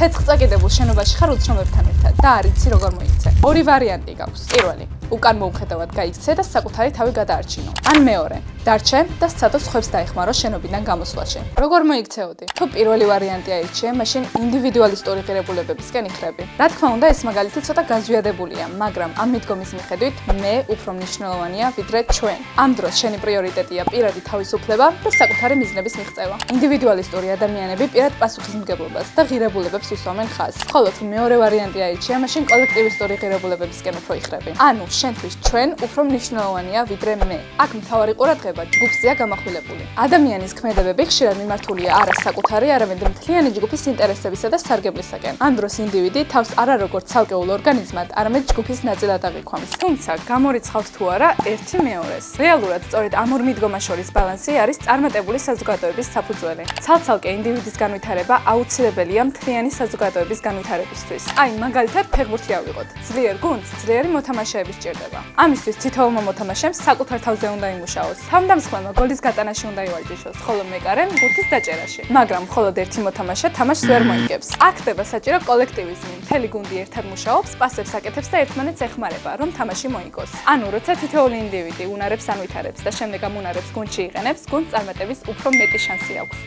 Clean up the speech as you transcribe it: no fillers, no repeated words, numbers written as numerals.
ცეცხლ წაკიდებულ შენობაში ხარ უცნობებთან ერთად და არ იცი როგორ მოიქცე. ორი ვარიანტი გაქვს. პირველი, უკან მოუხედავად გაიქცე და საკუთარი თავი გადაარჩინო. ან მეორე, დარჩე და სცადო სხვებს დაეხმარო შენობიდან გამოსვლაში. როგორ მოიქცეოდი? თუ პირველი ვარიანტი აირჩიე, მაშინ ინდივიდუალისტური ღირებულებებისკენ იხრები. რა თქმა უნდა, ეს მაგალითი ცოტა გაზვიადებულია, მაგრამ ამ მიდგომის მიხედვით მე უფრო მნიშვნელოვანია ვიდრე ჩვენ. ამ დროს შენი პრიორიტეტია პირადი თავისუფლება და საკუთარი მიზნების მიღწევა. ინდივიდუალისტური ადამიანები პირად პასუხისმგებლობას და ღირებულებებს უსვამენ ხაზს. ხოლო თუ მეორე ვარიანტი აირჩიე, მაშინ კოლექტივისტური ღირებულებებისკენ უფრო იხრები. ანუ შენთვის ჩვენ უფრო მნიშვნელოვანია ვიდრე მე. აქ მთავარი ყურადღება ჯგუფზეა გამახვილებული. ადამიანის ქმედებები ხშირად მიმართულია არა საკუთარი, არამედ მთლიანი ჯგუფის ინტერესებისა და სარგებლისაკენ. ამ დროს ინდივიდი თავს არა როგორც ცალკეულ ორგანიზმად, არამედ ჯგუფის ნაწილად აღიქვამს. თუმცა გამორიცხავს თუ არა ერთი მეორეს. რეალურად სწორედ ამ ორ მიდგომას შორის ბალანსი არის წარმატებული საზოგადოების საფუძველი. ცალ-ცალკე ინდივიდის განვითარება აუცილებელია მთლიანი საზოგადოების განვითარებისთვის. აი, მაგალითად, ფეხბურთი ავიღოთ. ძლიერ გუნდს ძლიერი მოთამაშეები სჭირდება. ამისთვის თითოეულმა მოთამაშემ საკუთარ თავზე უნდა იმუშაოს. თავდამსხმელმა გოლის გატანაში უნდა ივარჯიშოს, ხოლო მეკარემ ბურთის დაჭერაში. მაგრამ მხოლოდ ერთი მოთამაშე თამაშს ვერ მოიგებს. აქ ხდება საჭირო კოლექტივიზმი. მთელი გუნდი ერთად მუშაობს, პასებს აკეთებს და ერთმანეთს ეხმარება, რომ თამაში მოიგოს. ანუ, როცა თითოეული ინდივიდი უნარებს ანვითარებს და შემდეგ ამ უნარებს გუნდში იყენებს, გუნდს წარმატების უფრო მეტი შანსი აქვს.